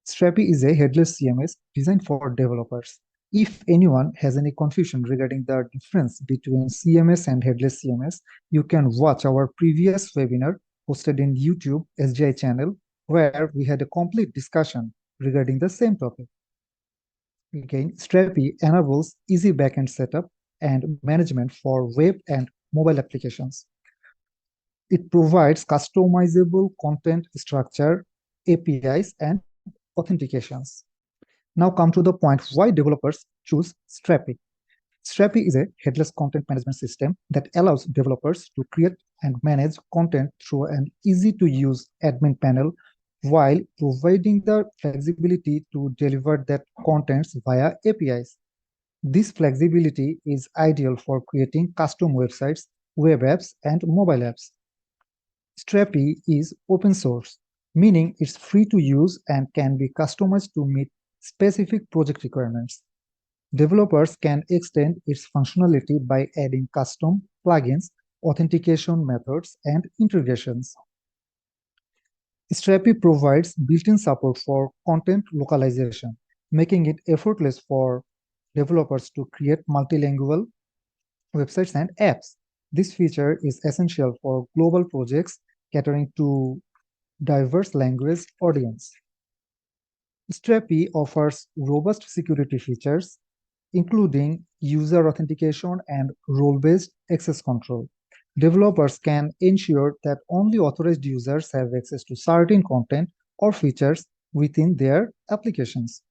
Strapi is a headless CMS designed for developers. If anyone has any confusion regarding the difference between CMS and headless CMS, you can watch our previous webinar posted in YouTube SJ channel, where we had a complete discussion regarding the same topic. Again, Strapi enables easy backend setup and management for web and mobile applications. It provides customizable content structure, APIs, and authentications. Now come to the point why developers choose Strapi. Strapi is a headless content management system that allows developers to create and manage content through an easy-to-use admin panel while providing the flexibility to deliver that contents via APIs. This flexibility is ideal for creating custom websites, web apps, and mobile apps. Strapi is open source, meaning it's free to use and can be customized to meet specific project requirements. Developers can extend its functionality by adding custom plugins, authentication methods, and integrations. Strapi provides built-in support for content localization, making it effortless for developers to create multilingual websites and apps. This feature is essential for global projects catering to diverse language audience. Strapi offers robust security features, including user authentication and role-based access control. Developers can ensure that only authorized users have access to certain content or features within their applications.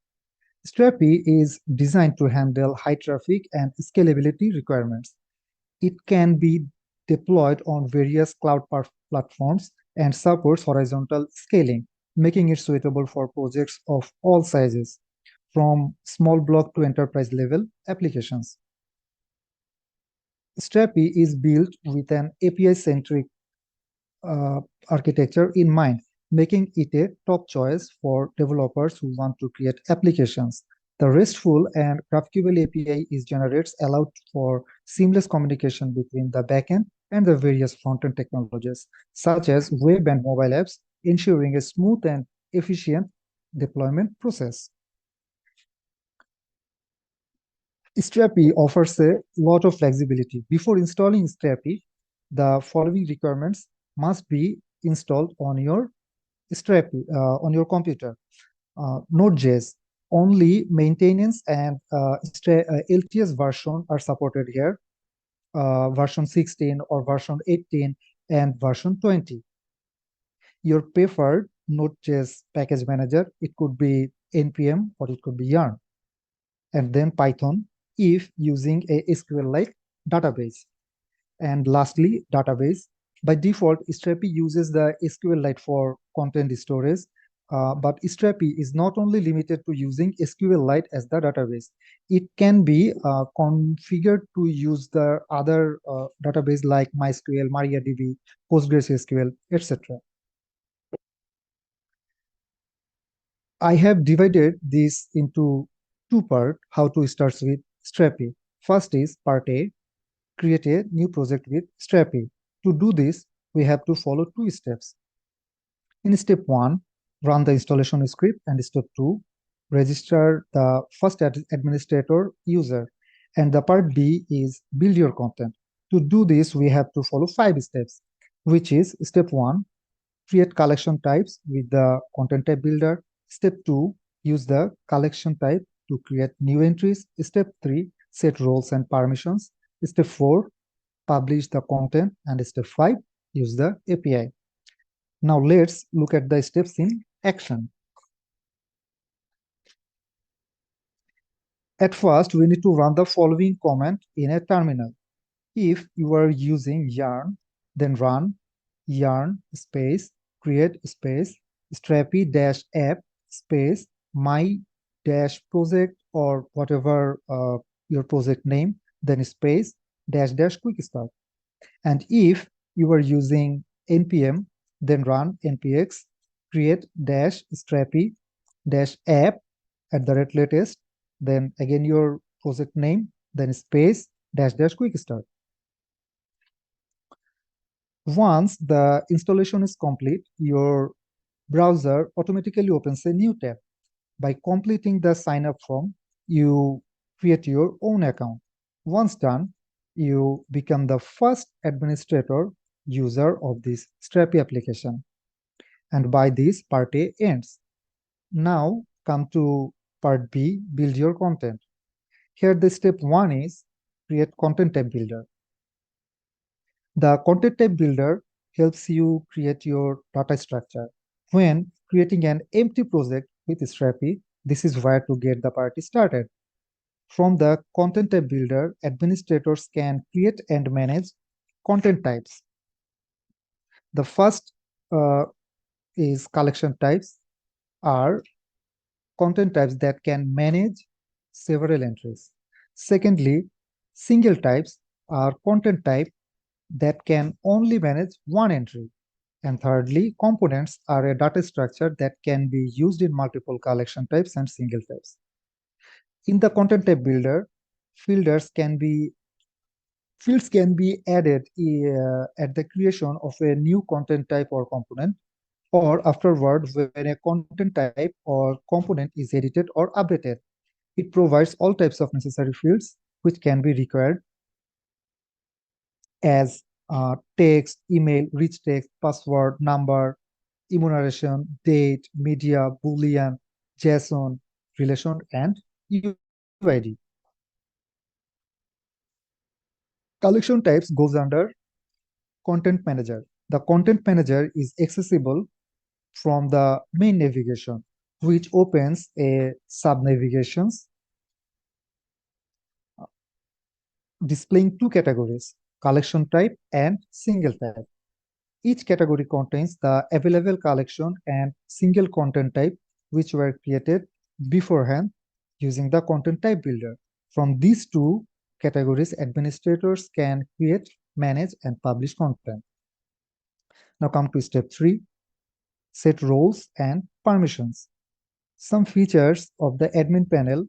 Strapi is designed to handle high traffic and scalability requirements. It can be deployed on various cloud platforms and supports horizontal scaling, making it suitable for projects of all sizes, from small block to enterprise level applications. Strapi is built with an API-centric architecture in mind, making it a top choice for developers who want to create applications. The RESTful and GraphQL API is generates allowed for seamless communication between the backend and the various front-end technologies, such as web and mobile apps, ensuring a smooth and efficient deployment process. Strapi offers a lot of flexibility. Before installing Strapi, the following requirements must be installed on your Strapi on your computer. Node.js, only maintenance and LTS version are supported here, version 16 or version 18 and version 20. Your preferred Node.js package manager, it could be NPM or it could be Yarn. And then Python if using a SQL-like database. And lastly, database. By default, Strapi uses the SQLite for content storage, but Strapi is not only limited to using SQLite as the database. It can be configured to use the other database like MySQL, MariaDB, PostgreSQL, etc. I have divided this into two parts, how to start with Strapi. First is part A, create a new project with Strapi. To do this, we have to follow two steps. In step 1, run the installation script, and step 2, register the first administrator user. And the part B is build your content. To do this, we have to follow 5 steps, which is step 1, create collection types with the content type builder. Step 2, use the collection type to create new entries. Step 3, set roles and permissions. Step 4, publish the content. And step 5, use the API. Now let's look at the steps in action. At first, we need to run the following command in a terminal. If you are using Yarn, then run yarn space create space strapi-app space my-project or whatever your project name, then space -- quick start. And if you are using npm, then run npx create strapi-app @latest, then again your project name, then space -- quick start. Once the installation is complete, your browser automatically opens a new tab. By completing the sign up form, you create your own account. Once done, you become the first administrator user of this Strapi application. And by this, part A ends. Now come to part B, build your content. Here the step 1 is create content type builder. The content type builder helps you create your data structure. When creating an empty project with Strapi, this is where to get the party started. From the content type builder, administrators can create and manage content types. The first is collection types are content types that can manage several entries. Secondly, single types are content type that can only manage one entry. And thirdly, components are a data structure that can be used in multiple collection types and single types. In the content type builder, fields can be added at the creation of a new content type or component, or afterward when a content type or component is edited or updated. It provides all types of necessary fields which can be required as text, email, rich text, password, number, enumeration, date, media, boolean, JSON, relation, and UID. Collection types goes under content manager. The content manager is accessible from the main navigation, which opens a sub-navigations displaying two categories, collection type and single type. Each category contains the available collection and single content type which were created beforehand using the content type builder. From these two categories, administrators can create, manage, and publish content. Now come to step 3, set roles and permissions. Some features of the admin panel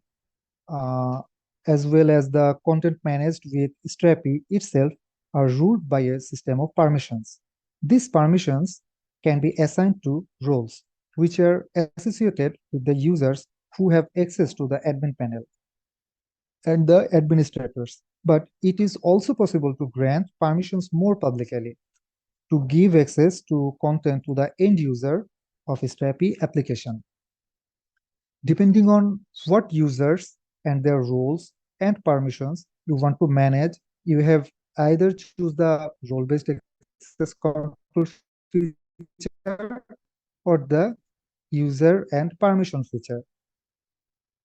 as well as the content managed with Strapi itself are ruled by a system of permissions. These permissions can be assigned to roles, which are associated with the users who have access to the admin panel and the administrators. But it is also possible to grant permissions more publicly to give access to content to the end user of a Strapi application. Depending on what users and their roles and permissions you want to manage, you have either choose the role-based access control feature or the user and permission feature.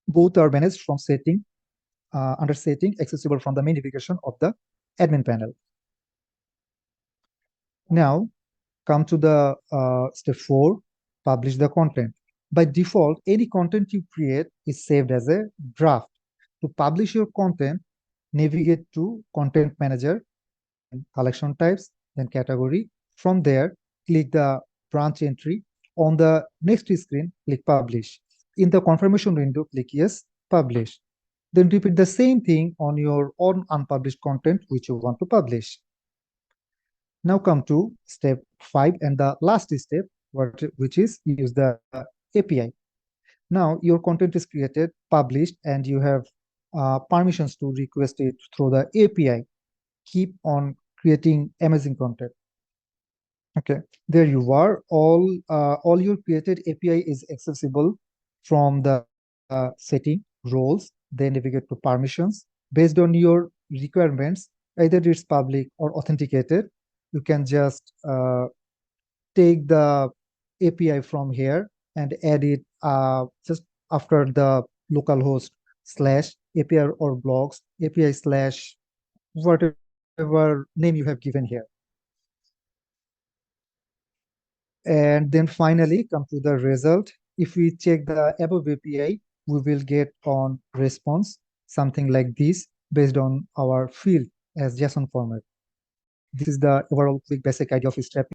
Both are managed from setting, under setting, accessible from the main navigation of the admin panel. Now, come to the step 4, publish the content. By default, any content you create is saved as a draft. To publish your content, navigate to Content Manager, collection types, then category. From there, click the branch entry. On the next screen, click Publish. In the confirmation window, click Yes, Publish. Then repeat the same thing on your own unpublished content which you want to publish. Now come to step 5 and the last step, which is use the API. Now your content is created, published, and you have permissions to request it through the API. Keep on creating amazing content. Okay, there you are. All your created API is accessible from the setting, roles, then navigate to permissions. Based on your requirements, either it's public or authenticated, you can just take the API from here and add it just after the localhost / API or blogs, API / whatever name you have given here. And then finally come to the result. If we check the above API, we will get on response something like this based on our field as JSON format. This is the overall quick basic idea of Strapi.